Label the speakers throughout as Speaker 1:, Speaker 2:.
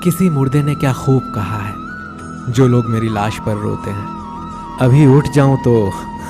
Speaker 1: किसी मुर्दे ने क्या खूब कहा है, जो लोग मेरी लाश पर रोते हैं अभी उठ जाऊं तो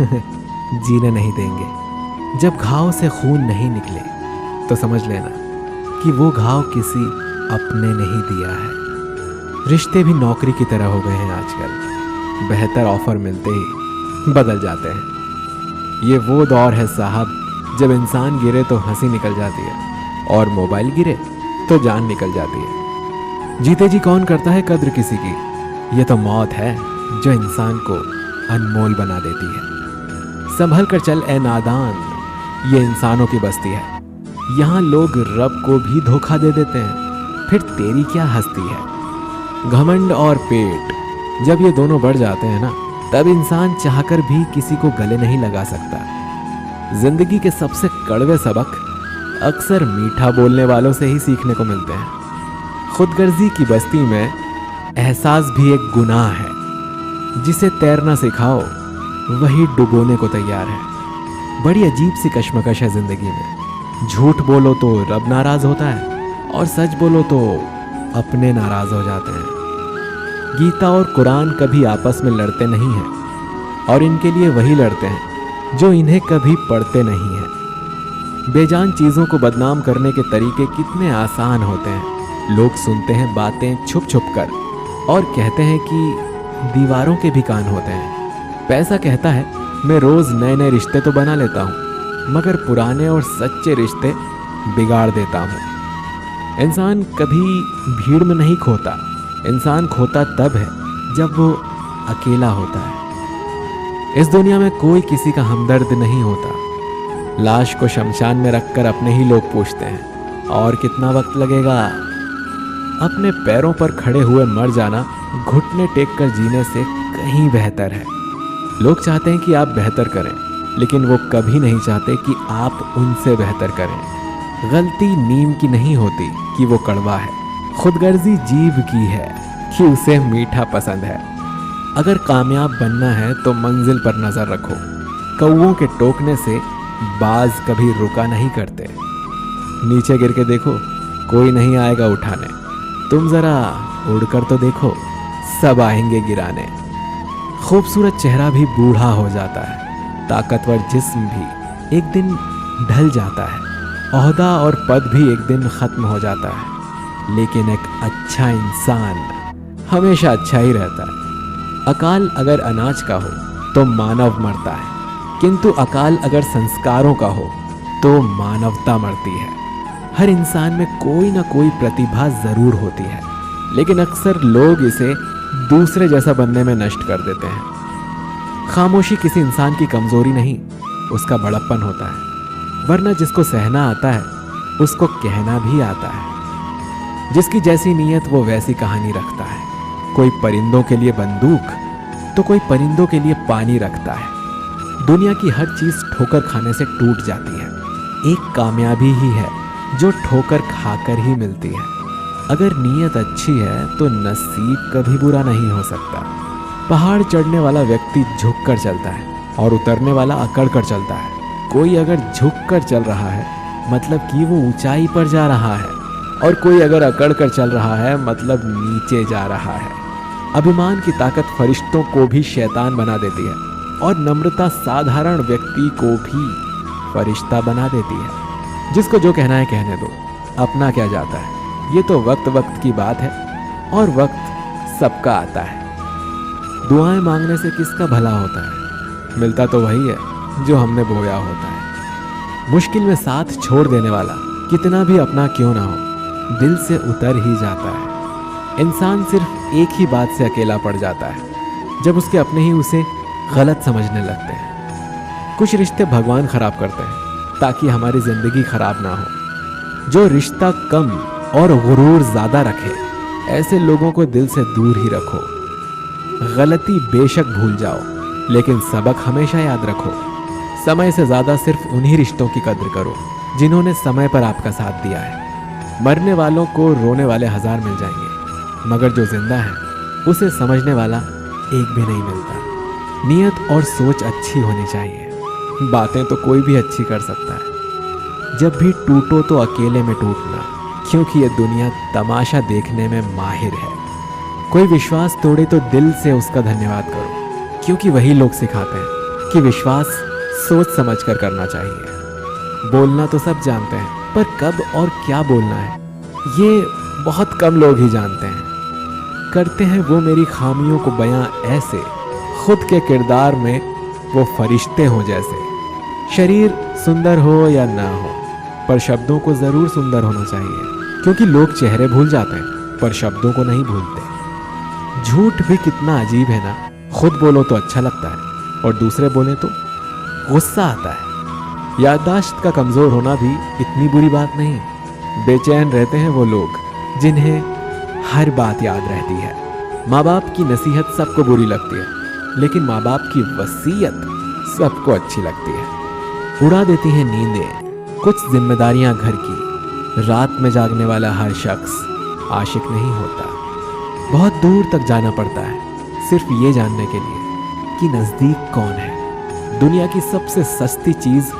Speaker 1: जीने नहीं देंगे। जब घाव से खून नहीं निकले तो समझ लेना कि वो घाव किसी अपने नहीं दिया है। रिश्ते भी नौकरी की तरह हो गए हैं आजकल, बेहतर ऑफर मिलते ही बदल जाते हैं। ये वो दौर है साहब जब इंसान गिरे तो हंसी निकल जाती है और मोबाइल गिरे तो जान निकल जाती है। जीते जी कौन करता है कद्र किसी की? ये तो मौत है जो इंसान को अनमोल बना देती है। संभल कर चल ए नादान, ये इंसानों की बस्ती है। यहाँ लोग रब को भी धोखा दे देते हैं, फिर तेरी क्या हस्ती है। घमंड और पेट जब ये दोनों बढ़ जाते हैं ना, तब इंसान चाहकर भी किसी को गले नहीं लगा सकता। जिंदगी के सबसे कड़वे सबक अक्सर मीठा बोलने वालों से ही सीखने को मिलते हैं। खुदगर्जी की बस्ती में एहसास भी एक गुनाह है। जिसे तैरना सिखाओ वही डुबोने को तैयार है। बड़ी अजीब सी कश्मकश है जिंदगी में। झूठ बोलो तो रब नाराज होता है और सच बोलो तो अपने नाराज हो जाते हैं। गीता और कुरान कभी आपस में लड़ते नहीं हैं और इनके लिए वही लड़ते हैं जो इन्हें कभी पढ़ते नहीं हैं। बेजान चीजों को बदनाम करने के तरीके कितने आसान होते हैं। लोग सुनते हैं बातें छुप छुप कर और कहते हैं कि दीवारों के भी कान होते हैं। पैसा कहता है मैं रोज नए नए रिश्ते तो बना लेता हूँ, मगर पुराने और सच्चे रिश्ते बिगाड़ देता हूँ। इंसान कभी भीड़ में नहीं खोता, इंसान खोता तब है जब वो अकेला होता है। इस दुनिया में कोई किसी का हमदर्द नहीं होता। लाश को शमशान में रखकर अपने ही लोग पूछते हैं और कितना वक्त लगेगा। अपने पैरों पर खड़े हुए मर जाना घुटने टेक कर जीने से कहीं बेहतर है। लोग चाहते हैं कि आप बेहतर करें, लेकिन वो कभी नहीं चाहते कि आप उनसे बेहतर करें। गलती नीम की नहीं होती कि वो कड़वा है, खुदगर्जी जीभ की है कि उसे मीठा पसंद है। अगर कामयाब बनना है तो मंजिल पर नजर रखो। कौओं के टोकने से बाज कभी रुका नहीं करते। नीचे गिर के देखो, कोई नहीं आएगा उठाने। तुम जरा उड़कर तो देखो, सब आएंगे गिराने। खूबसूरत चेहरा भी बूढ़ा हो जाता है, ताकतवर जिस्म भी एक दिन ढल जाता है, ओहदा और पद भी एक दिन खत्म हो जाता है, लेकिन एक अच्छा इंसान हमेशा अच्छा ही रहता है। अकाल अगर अनाज का हो तो मानव मरता है, किंतु अकाल अगर संस्कारों का हो तो मानवता मरती है। हर इंसान में कोई ना कोई प्रतिभा जरूर होती है, लेकिन अक्सर लोग इसे दूसरे जैसा बनने में नष्ट कर देते हैं। खामोशी किसी इंसान की कमजोरी नहीं, उसका बड़प्पन होता है। वरना जिसको सहना आता है उसको कहना भी आता है। जिसकी जैसी नीयत वो वैसी कहानी रखता है। कोई परिंदों के लिए बंदूक तो कोई परिंदों के लिए पानी रखता है। दुनिया की हर चीज ठोकर खाने से टूट जाती है। एक कामयाबी ही है जो ठोकर खाकर ही मिलती है। अगर नीयत अच्छी है तो नसीब कभी बुरा नहीं हो सकता। पहाड़ चढ़ने वाला व्यक्ति झुक कर चलता है और उतरने वाला अकड़ कर चलता है। कोई अगर झुक कर चल रहा है मतलब कि वो ऊंचाई पर जा रहा है, और कोई अगर अकड़ कर चल रहा है मतलब नीचे जा रहा है। अभिमान की ताकत फरिश्तों को भी शैतान बना देती है और नम्रता साधारण व्यक्ति को भी फरिश्ता बना देती है। जिसको जो कहना है कहने दो, अपना क्या जाता है। ये तो वक्त वक्त की बात है और वक्त सबका आता है। दुआएं मांगने से किसका भला होता है? मिलता तो वही है जो हमने बोया होता है। मुश्किल में साथ छोड़ देने वाला कितना भी अपना क्यों ना हो, दिल से उतर ही जाता है। इंसान सिर्फ एक ही बात से अकेला पड़ जाता है, जब उसके अपने ही उसे गलत समझने लगते हैं। कुछ रिश्ते भगवान खराब करते हैं ताकि हमारी जिंदगी खराब ना हो। जो रिश्ता कम और गुरूर ज्यादा रखे, ऐसे लोगों को दिल से दूर ही रखो। गलती बेशक भूल जाओ, लेकिन सबक हमेशा याद रखो। समय से ज्यादा सिर्फ उन्हीं रिश्तों की कद्र करो जिन्होंने समय पर आपका साथ दिया है। मरने वालों को रोने वाले 1000 मिल जाएंगे, मगर जो जिंदा है उसे समझने वाला एक भी नहीं मिलता। नियत और सोच अच्छी होनी चाहिए। बातें तो कोई भी अच्छी कर सकता है। जब भी टूटो तो अकेले में टूटना, क्योंकि ये दुनिया तमाशा देखने में माहिर है। कोई विश्वास तोड़े तो दिल से उसका धन्यवाद करो, क्योंकि वही लोग सिखाते हैं कि विश्वास सोच समझ कर करना चाहिए। बोलना तो सब जानते हैं, पर कब और क्या बोलना है ये बहुत कम लोग ही जानते हैं। करते हैं वो मेरी खामियों को बयां ऐसे, खुद के किरदार में वो फरिश्ते हों जैसे। शरीर सुंदर हो या ना हो, पर शब्दों को ज़रूर सुंदर होना चाहिए, क्योंकि लोग चेहरे भूल जाते हैं पर शब्दों को नहीं भूलते। झूठ भी कितना अजीब है ना, खुद बोलो तो अच्छा लगता है और दूसरे बोले तो गुस्सा आता है। याददाश्त का कमज़ोर होना भी इतनी बुरी बात नहीं। बेचैन रहते हैं वो लोग जिन्हें हर बात याद रहती है। माँ बाप की नसीहत सबको बुरी लगती है, लेकिन माँ बाप की वसीयत सबको अच्छी लगती है। उड़ा देती हैं नींदें कुछ जिम्मेदारियां घर की। रात में जागने वाला हर शख्स आशिक नहीं होता। बहुत दूर तक जाना पड़ता है सिर्फ ये जानने के लिए कि नज़दीक कौन है। दुनिया की सबसे सस्ती चीज़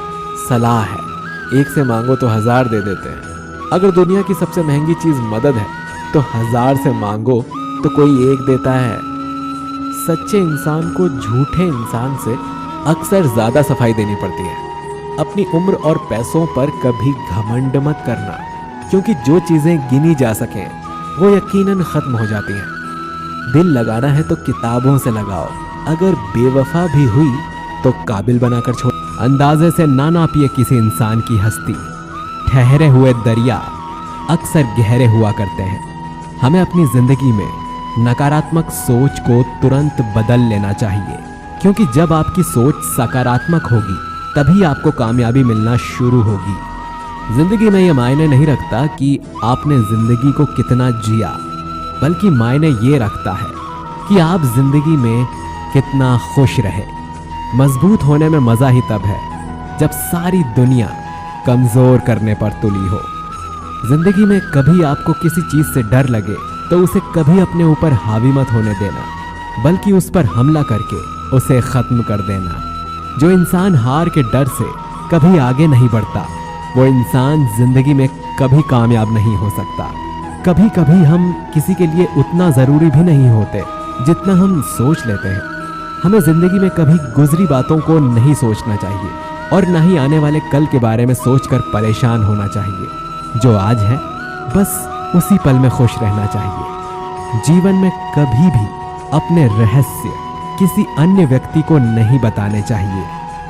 Speaker 1: सलाह है। एक से मांगो तो 1000 दे देते हैं। अगर दुनिया की सबसे महंगी चीज़ मदद है तो 1000 से मांगो तो कोई एक देता है। सच्चे इंसान को झूठे इंसान से अक्सर ज़्यादा सफाई देनी पड़ती है। अपनी उम्र और पैसों पर कभी घमंड मत करना, क्योंकि जो चीज़ें गिनी जा सकें वो यकीनन ख़त्म हो जाती हैं। दिल लगाना है तो किताबों से लगाओ, अगर बेवफा भी हुई तो काबिल बनाकर छोड़। अंदाजे से ना नापिए किसी इंसान की हस्ती। ठहरे हुए दरिया अक्सर गहरे हुआ करते हैं। हमें अपनी ज़िंदगी में नकारात्मक सोच को तुरंत बदल लेना चाहिए, क्योंकि जब आपकी सोच सकारात्मक होगी तभी आपको कामयाबी मिलना शुरू होगी। जिंदगी में यह मायने नहीं रखता कि आपने जिंदगी को कितना जिया, बल्कि मायने ये रखता है कि आप जिंदगी में कितना खुश रहे। मजबूत होने में मजा ही तब है जब सारी दुनिया कमजोर करने पर तुली हो। जिंदगी में कभी आपको किसी चीज से डर लगे तो उसे कभी अपने ऊपर हावी मत होने देना, बल्कि उस पर हमला करके उसे खत्म कर देना। जो इंसान हार के डर से कभी आगे नहीं बढ़ता, वो इंसान जिंदगी में कभी कामयाब नहीं हो सकता। कभी कभी हम किसी के लिए उतना जरूरी भी नहीं होते जितना हम सोच लेते हैं। हमें जिंदगी में कभी गुजरी बातों को नहीं सोचना चाहिए और ना ही आने वाले कल के बारे में सोचकर परेशान होना चाहिए। जो आज है बस उसी पल में खुश रहना चाहिए। जीवन में कभी भी अपने रहस्य किसी अन्य व्यक्ति को नहीं बताने चाहिए,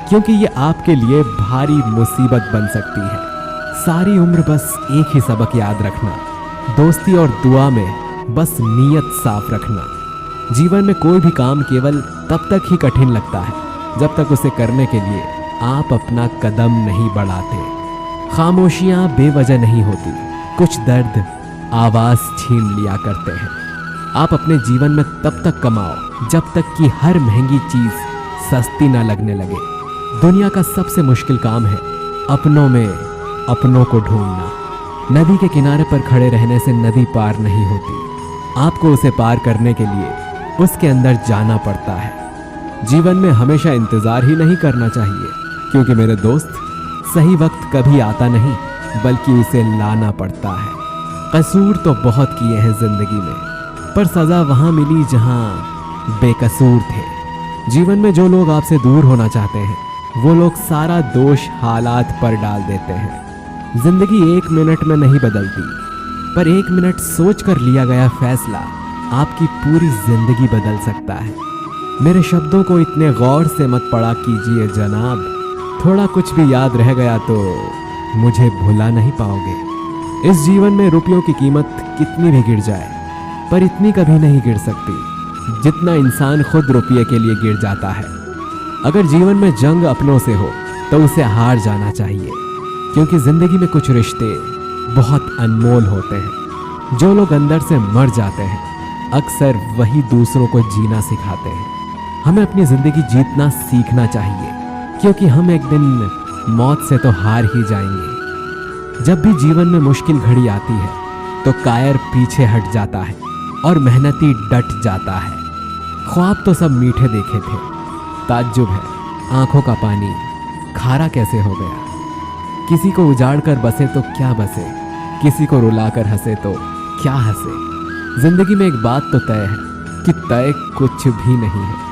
Speaker 1: क्योंकि ये आपके लिए भारी मुसीबत बन सकती है। सारी उम्र बस एक ही सबक याद रखना, दोस्ती और दुआ में बस नीयत साफ रखना। जीवन में कोई भी काम केवल तब तक ही कठिन लगता है जब तक उसे करने के लिए आप अपना कदम नहीं बढ़ाते। खामोशियां बेवजह नहीं होती, कुछ दर्द आवाज छीन लिया करते हैं। आप अपने जीवन में तब तक कमाओ जब तक कि हर महंगी चीज सस्ती ना लगने लगे। दुनिया का सबसे मुश्किल काम है अपनों में अपनों को ढूंढना। नदी के किनारे पर खड़े रहने से नदी पार नहीं होती, आपको उसे पार करने के लिए उसके अंदर जाना पड़ता है। जीवन में हमेशा इंतजार ही नहीं करना चाहिए, क्योंकि मेरे दोस्त सही वक्त कभी आता नहीं बल्कि उसे लाना पड़ता है। कसूर तो बहुत किए हैं जिंदगी में, पर सजा वहां मिली जहां बेकसूर थे। जीवन में जो लोग आपसे दूर होना चाहते हैं वो लोग सारा दोष हालात पर डाल देते हैं। जिंदगी 1 मिनट में नहीं बदलती, पर 1 मिनट सोच कर लिया गया फैसला आपकी पूरी जिंदगी बदल सकता है। मेरे शब्दों को इतने गौर से मत पढ़ा कीजिए जनाब, थोड़ा कुछ भी याद रह गया तो मुझे भुला नहीं पाओगे। इस जीवन में रुपयों की कीमत कितनी भी गिर जाए, पर इतनी कभी नहीं गिर सकती जितना इंसान खुद रुपये के लिए गिर जाता है। अगर जीवन में जंग अपनों से हो तो उसे हार जाना चाहिए, क्योंकि जिंदगी में कुछ रिश्ते बहुत अनमोल होते हैं। जो लोग अंदर से मर जाते हैं अक्सर वही दूसरों को जीना सिखाते हैं। हमें अपनी जिंदगी जीतना सीखना चाहिए, क्योंकि हम एक दिन मौत से तो हार ही जाएंगे। जब भी जीवन में मुश्किल घड़ी आती है तो कायर पीछे हट जाता है और मेहनती डट जाता है। ख्वाब तो सब मीठे देखे थे, ताज्जुब है आंखों का पानी खारा कैसे हो गया। किसी को उजाड़ कर बसे तो क्या बसे, किसी को रुलाकर हंसे तो क्या हंसे। जिंदगी में एक बात तो तय है कि तय कुछ भी नहीं है।